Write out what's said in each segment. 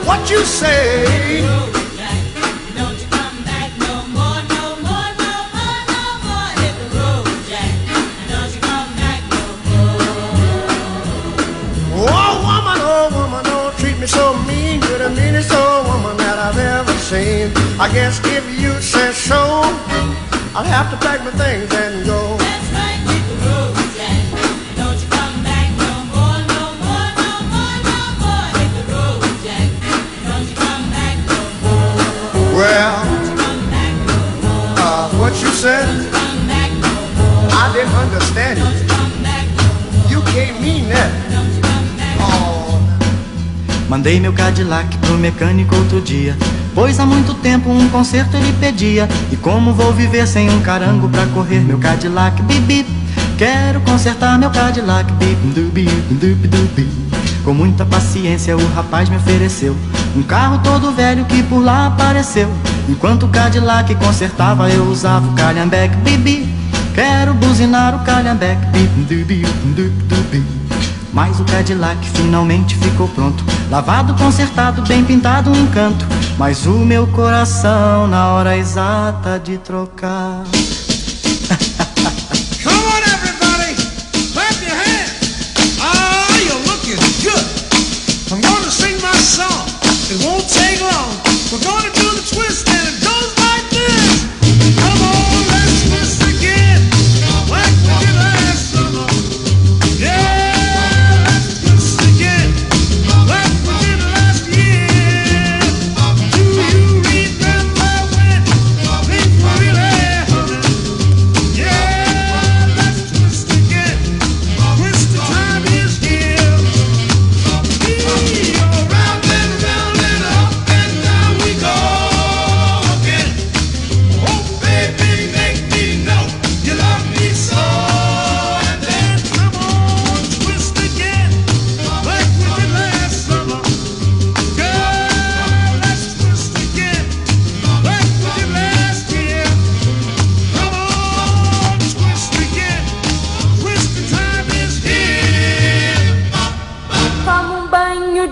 What you say? Don't you come back no more, no more, no more, no more. Hit the road, Jack. Don't you come back no more. Oh woman, don't treat me so mean. You're the meanest old woman that I've ever seen. I guess if you say so, I'll have to pack my things and go. That's right, hit the road, Jack. Don't you come back no more, no more, no more, no more. Hit the road, Jack. Don't you come back no more. Well, Don't you come back no more. what you said? Don't you come back no more. I didn't understand Don't it. you come back no more. You can't mean that. Don't you come back no more. Oh. Mandei meu Cadillac pro mecânico outro dia, pois há muito tempo um conserto ele pedia. E como vou viver sem um carango pra correr meu Cadillac, bip bip. Quero consertar meu Cadillac, bip dubi dubi dubi. Com muita paciência o rapaz me ofereceu um carro todo velho que por lá apareceu. Enquanto o Cadillac consertava eu usava o calhambeque, bip bip. Quero buzinar o calhambeque, bip dubi dubi dubi. Mas o Cadillac finalmente ficou pronto, lavado, consertado, bem pintado, um encanto. Mas o meu coração na hora exata de trocar. Come on everybody, clap your hands. Ah, you're looking good. I'm gonna sing my song. It won't take long. We're gonna do the twist and it goes like this. Come on, let's twist again, like we did last summer. Yeah.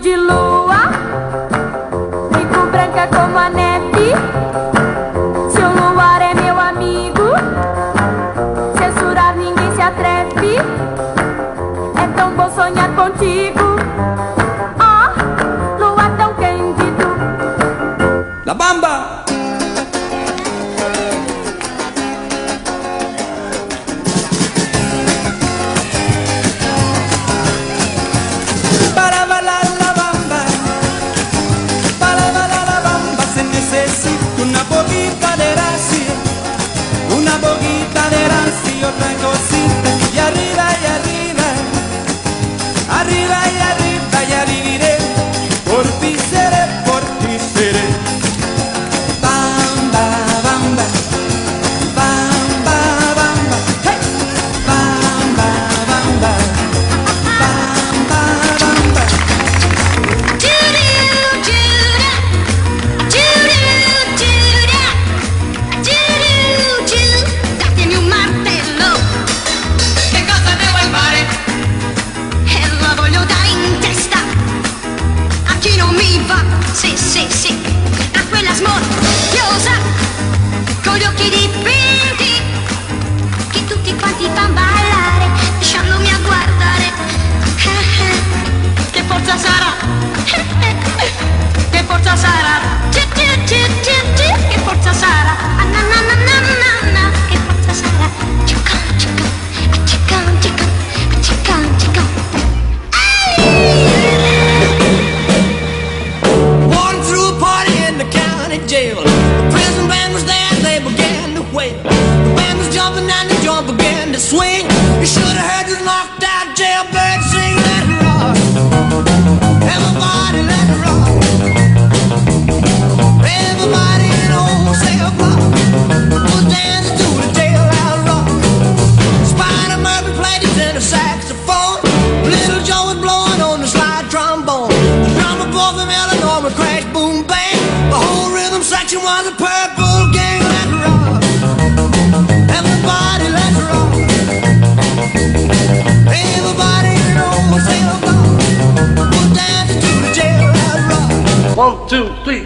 De lua, fico branca como a neve. Se o luar é meu amigo, censurar ninguém se atreve. É tão bom sonhar contigo, oh, lua tão cândido. La Bamba! Una boquita de rancio y otra cosita, y arriba y arriba, arriba y arriba y arribiré, por ti seré, bamba, bamba, bamba, bamba, hey, bamba, bamba, bamba, bamba. Datemi un martello. Che cosa devo fare? E la voglio dare in testa a chi non mi va. Sì, sì, sì, a quella smorfiosa con gli occhi dipinti che tutti quanti fan ballare lasciandomi a guardare. Che forza sarà? Che forza sarà? Che forza sarà? Na na na na na na. Che forza sarà? Chica chica, chica chica, chica chica. One through a party in the county jail. The was there, they began to wail. The band was jumping and the joint began to swing. You should have heard this knocked out jailbird sing. Let it rock, everybody let it rock. Everybody in old cell block was dancing to the jailhouse rock. Spider Murphy played his tenor saxophone. Little Joe was blowing on the slide trombone. The drummer boy from Illinois would crash, boom, bang. The whole rhythm section was a purple gang. Let it rock, everybody let it rock. Everybody in old cell block was dancing to the jailhouse rock. 1, 2, 3.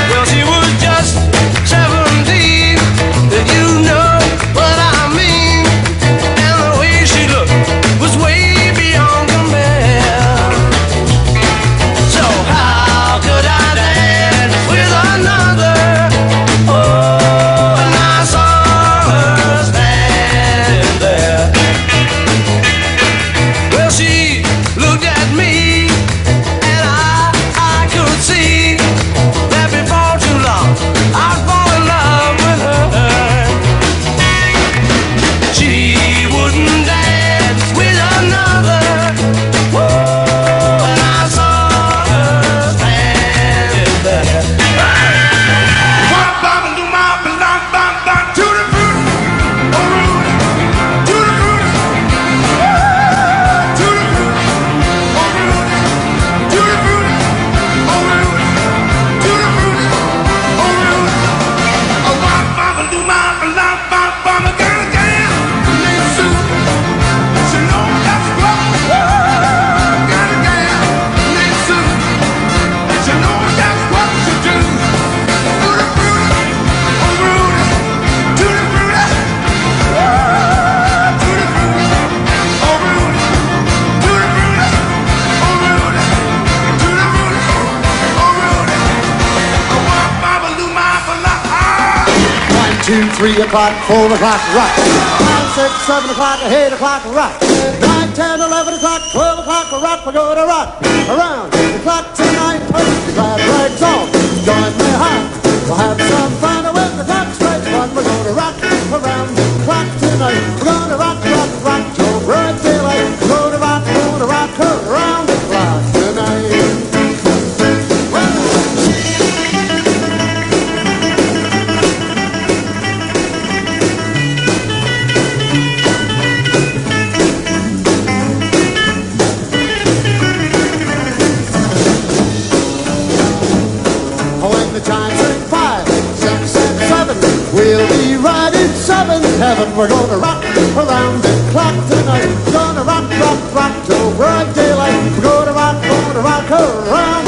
Well, she was just 17, and you know what I mean. And the way she looked was way beyond compare. So how could I dance with another? Oh, and I saw her standing there. Well, she looked at me, and I could see that before too long I'd fall in love with her. She wouldn't dance with another. Oh, and I saw her standing there. Two, 3 o'clock, 4 o'clock, rock. 5, 6, 7 o'clock, 8 o'clock, rock. 9, 10, 11 o'clock, 12 o'clock, rock. We're gonna rock around the clock tonight. Put your glad rags on, join me high. We'll have some fun with the clock straight one. We're gonna rock around the clock tonight. We're gonna rock, rock, rock till bright daylight. We're gonna rock around the clock tonight. We'll be right in 7th heaven. We're gonna rock around the clock tonight. We're gonna rock, rock, rock till bright daylight. We're gonna rock around